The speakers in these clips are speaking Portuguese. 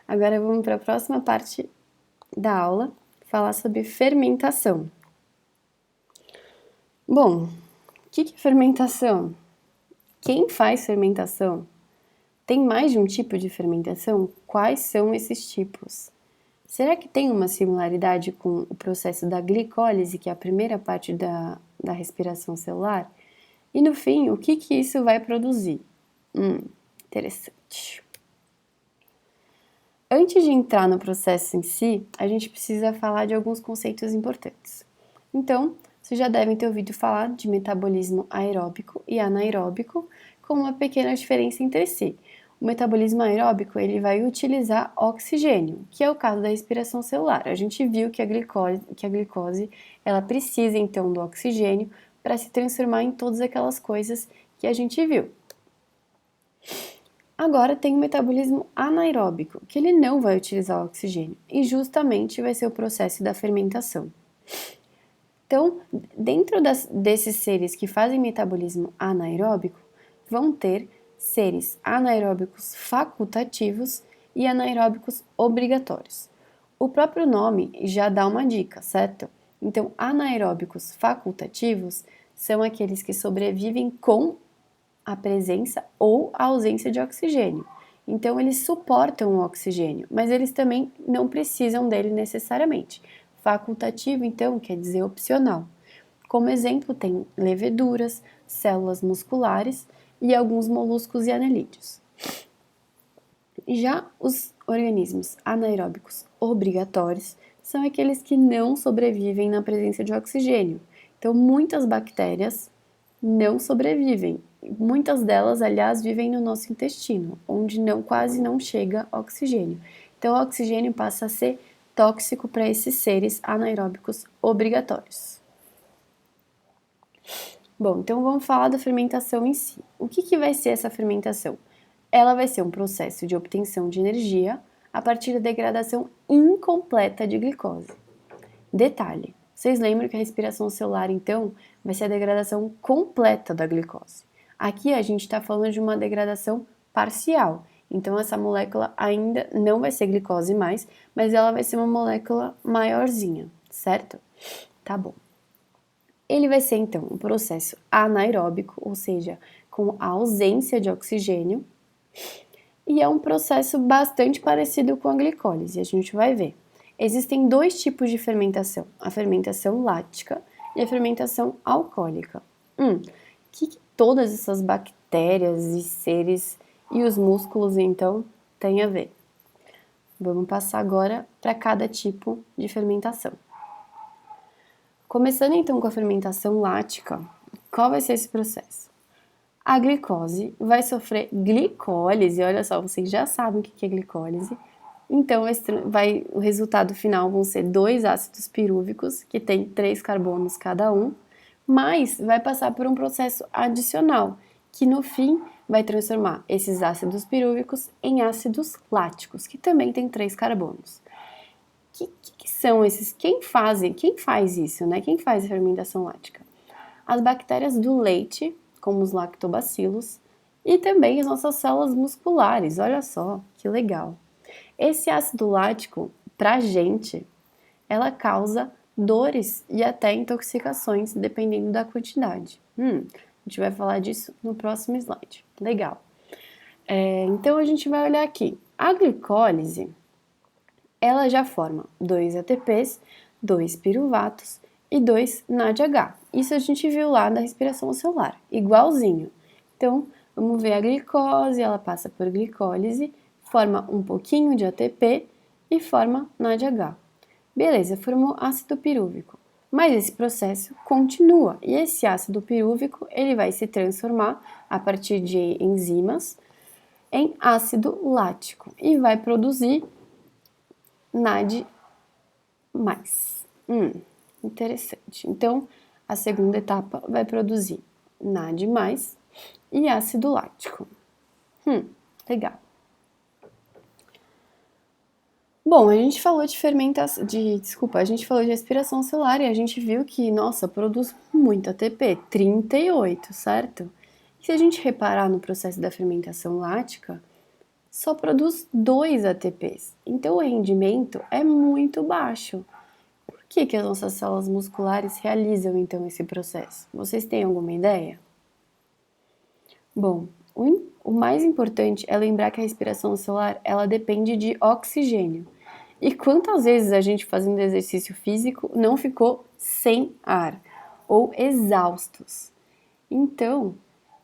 Agora vamos para a próxima parte da aula, falar sobre fermentação. Bom, o que é fermentação? Quem faz fermentação? Tem mais de um tipo de fermentação? Quais são esses tipos? Será que tem uma similaridade com o processo da glicólise, que é a primeira parte da respiração celular? E no fim, o que isso vai produzir? Interessante. Antes de entrar no processo em si, a gente precisa falar de alguns conceitos importantes. Então, vocês já devem ter ouvido falar de metabolismo aeróbico e anaeróbico, com uma pequena diferença entre si. O metabolismo aeróbico ele vai utilizar oxigênio, que é o caso da respiração celular. A gente viu que a glicose ela precisa então do oxigênio para se transformar em todas aquelas coisas que a gente viu. Agora tem o metabolismo anaeróbico, que ele não vai utilizar o oxigênio, e justamente vai ser o processo da fermentação. Então, dentro desses seres que fazem metabolismo anaeróbico, vão ter seres anaeróbicos facultativos e anaeróbicos obrigatórios. O próprio nome já dá uma dica, certo? Então, anaeróbicos facultativos são aqueles que sobrevivem com a presença ou a ausência de oxigênio. Então, eles suportam o oxigênio, mas eles também não precisam dele necessariamente. Facultativo, então, quer dizer opcional. Como exemplo, tem leveduras, células musculares e alguns moluscos e anelídeos. Já os organismos anaeróbicos obrigatórios são aqueles que não sobrevivem na presença de oxigênio. Então, muitas bactérias não sobrevivem. Muitas delas, aliás, vivem no nosso intestino, onde quase não chega oxigênio. Então, o oxigênio passa a ser tóxico para esses seres anaeróbicos obrigatórios. Bom, então vamos falar da fermentação em si. O que vai ser essa fermentação? Ela vai ser um processo de obtenção de energia a partir da degradação incompleta de glicose. Detalhe, vocês lembram que a respiração celular, então, vai ser a degradação completa da glicose. Aqui a gente está falando de uma degradação parcial. Então, essa molécula ainda não vai ser glicose mais, mas ela vai ser uma molécula maiorzinha, certo? Tá bom. Ele vai ser, então, um processo anaeróbico, ou seja, com a ausência de oxigênio, e é um processo bastante parecido com a glicólise, a gente vai ver. Existem dois tipos de fermentação, a fermentação lática e a fermentação alcoólica. Que todas essas bactérias e seres e os músculos, então, têm a ver? Vamos passar agora para cada tipo de fermentação. Começando então com a fermentação lática, qual vai ser esse processo? A glicose vai sofrer glicólise, olha só, vocês já sabem o que é glicólise. Então, o resultado final vão ser 2 ácidos pirúvicos, que tem 3 carbonos cada um, mas vai passar por um processo adicional, que no fim vai transformar esses ácidos pirúvicos em ácidos láticos, que também tem 3 carbonos. Que são esses? Quem faz isso, né? Quem faz a fermentação lática? As bactérias do leite, como os lactobacilos, e também as nossas células musculares, olha só, que legal. Esse ácido lático, pra gente, ela causa dores e até intoxicações, dependendo da quantidade. A gente vai falar disso no próximo slide. Legal. Então, a gente vai olhar aqui. A glicólise, ela já forma 2 ATPs, 2 piruvatos e 2 NADH. Isso a gente viu lá na respiração celular, igualzinho. Então, vamos ver a glicose, ela passa por glicólise, forma um pouquinho de ATP e forma NADH. Beleza, formou ácido pirúvico. Mas esse processo continua e esse ácido pirúvico ele vai se transformar a partir de enzimas em ácido lático e vai produzir NAD+. Interessante. Então, a segunda etapa vai produzir NAD+, e ácido lático. Legal. Bom, a gente falou de a gente falou de respiração celular e a gente viu que, nossa, produz muito ATP, 38, certo? E se a gente reparar no processo da fermentação lática, só produz 2 ATPs. Então o rendimento é muito baixo. Por que as nossas células musculares realizam então esse processo? Vocês têm alguma ideia? Bom, o mais importante é lembrar que a respiração celular ela depende de oxigênio. E quantas vezes a gente fazendo exercício físico não ficou sem ar ou exaustos? Então,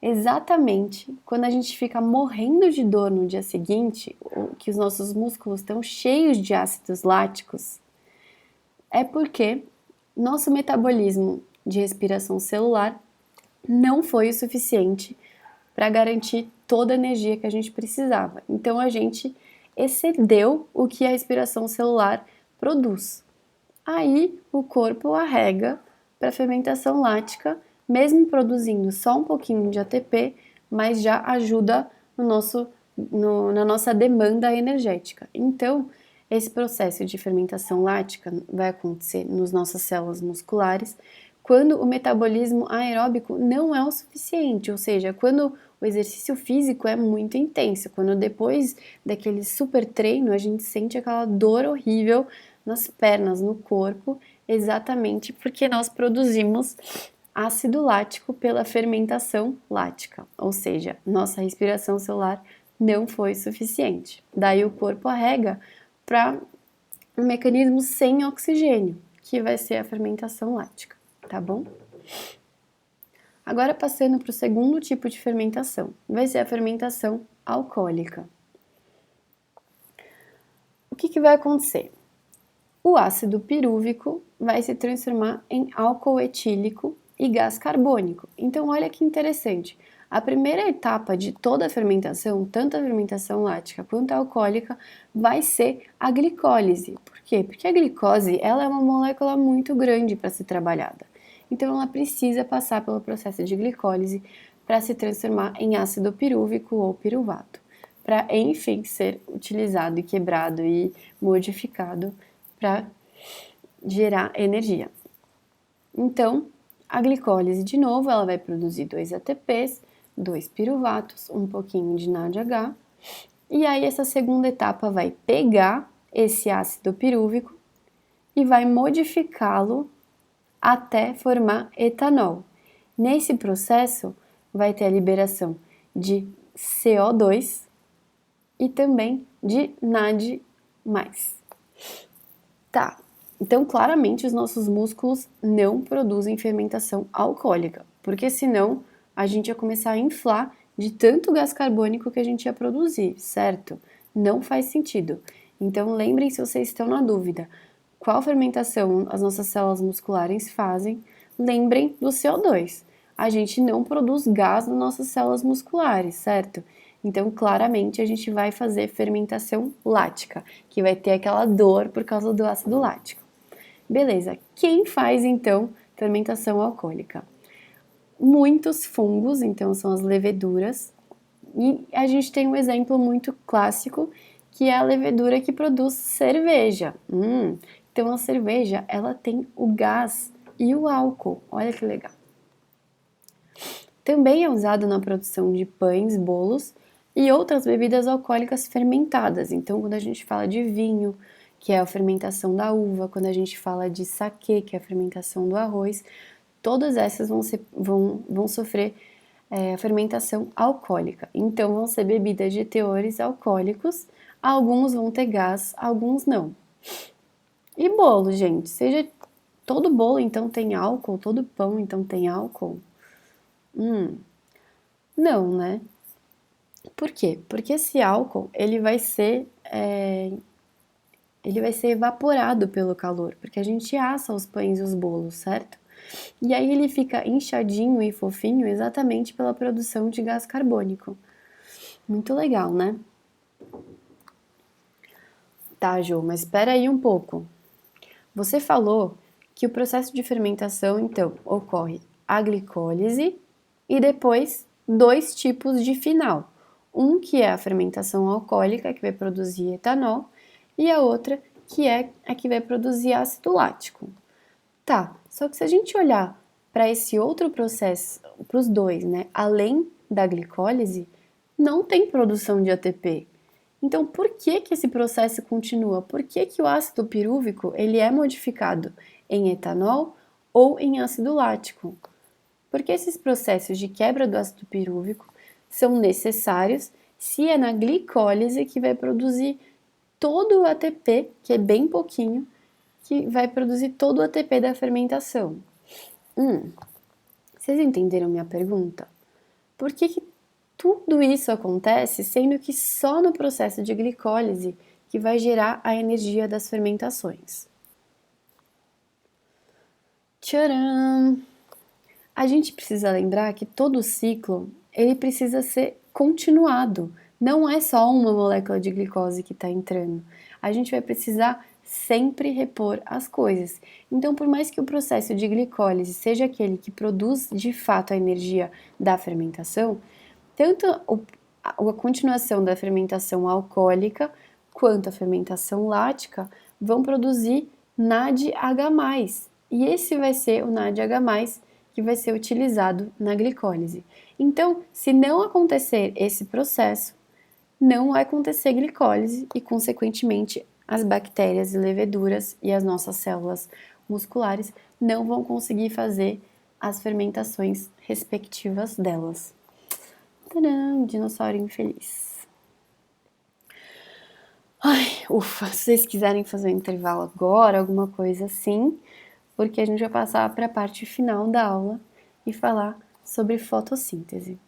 exatamente quando a gente fica morrendo de dor no dia seguinte, ou que os nossos músculos estão cheios de ácidos láticos, é porque nosso metabolismo de respiração celular não foi o suficiente para garantir toda a energia que a gente precisava. Então a gente excedeu o que a respiração celular produz. Aí o corpo arrega para a fermentação lática, mesmo produzindo só um pouquinho de ATP, mas já ajuda na nossa demanda energética. Então, esse processo de fermentação lática vai acontecer nas nossas células musculares quando o metabolismo aeróbico não é o suficiente, ou seja, quando o exercício físico é muito intenso, quando depois daquele super treino a gente sente aquela dor horrível nas pernas, no corpo, exatamente porque nós produzimos ácido lático pela fermentação lática, ou seja, nossa respiração celular não foi suficiente. Daí o corpo arrega para um mecanismo sem oxigênio, que vai ser a fermentação lática, tá bom? Agora passando para o segundo tipo de fermentação, vai ser a fermentação alcoólica. O que vai acontecer? O ácido pirúvico vai se transformar em álcool etílico e gás carbônico. Então, olha que interessante. A primeira etapa de toda a fermentação, tanto a fermentação lática quanto a alcoólica, vai ser a glicólise. Por quê? Porque a glicose ela é uma molécula muito grande para ser trabalhada. Então, ela precisa passar pelo processo de glicólise para se transformar em ácido pirúvico ou piruvato, para, enfim, ser utilizado e quebrado e modificado para gerar energia. Então, a glicólise, de novo, ela vai produzir 2 ATPs, 2 piruvatos, um pouquinho de NADH, e aí essa segunda etapa vai pegar esse ácido pirúvico e vai modificá-lo até formar etanol. Nesse processo, vai ter a liberação de CO2 e também de NAD+. Tá, então claramente os nossos músculos não produzem fermentação alcoólica, porque senão a gente ia começar a inflar de tanto gás carbônico que a gente ia produzir, certo? Não faz sentido. Então lembrem, se vocês estão na dúvida, qual fermentação as nossas células musculares fazem, lembrem do CO2. A gente não produz gás nas nossas células musculares, certo? Então, claramente, a gente vai fazer fermentação lática, que vai ter aquela dor por causa do ácido lático. Beleza, quem faz, então, fermentação alcoólica? Muitos fungos, então, são as leveduras, e a gente tem um exemplo muito clássico, que é a levedura que produz cerveja. Então, a cerveja, ela tem o gás e o álcool, olha que legal. Também é usado na produção de pães, bolos e outras bebidas alcoólicas fermentadas. Então, quando a gente fala de vinho, que é a fermentação da uva, quando a gente fala de saquê, que é a fermentação do arroz, todas essas vão sofrer a fermentação alcoólica. Então, vão ser bebidas de teores alcoólicos, alguns vão ter gás, alguns não. E bolo, gente? Todo bolo, então, tem álcool? Todo pão, então, tem álcool? Não, né? Por quê? Porque esse álcool, ele vai ser evaporado pelo calor, porque a gente assa os pães e os bolos, certo? E aí ele fica inchadinho e fofinho exatamente pela produção de gás carbônico. Muito legal, né? Tá, Jo, mas espera aí um pouco. Você falou que o processo de fermentação, então, ocorre a glicólise e depois 2 tipos de final. Um que é a fermentação alcoólica, que vai produzir etanol, e a outra que é a que vai produzir ácido lático. Tá, só que se a gente olhar para esse outro processo, para os dois, né, além da glicólise, não tem produção de ATP. Então, por que que esse processo continua? Por que que o ácido pirúvico ele é modificado em etanol ou em ácido lático? Porque esses processos de quebra do ácido pirúvico são necessários se é na glicólise que vai produzir todo o ATP, que é bem pouquinho, que vai produzir todo o ATP da fermentação. Vocês entenderam minha pergunta? Por que que tudo isso acontece, sendo que só no processo de glicólise que vai gerar a energia das fermentações? Tcharam! A gente precisa lembrar que todo ciclo ele precisa ser continuado. Não é só uma molécula de glicose que está entrando. A gente vai precisar sempre repor as coisas. Então, por mais que o processo de glicólise seja aquele que produz de fato a energia da fermentação, tanto a continuação da fermentação alcoólica quanto a fermentação lática vão produzir NADH+. E esse vai ser o NADH+, que vai ser utilizado na glicólise. Então, se não acontecer esse processo, não vai acontecer glicólise e, consequentemente, as bactérias e leveduras e as nossas células musculares não vão conseguir fazer as fermentações respectivas delas. Tadã, dinossaurinho feliz. Ai, ufa, se vocês quiserem fazer um intervalo agora, alguma coisa assim, porque a gente vai passar para a parte final da aula e falar sobre fotossíntese.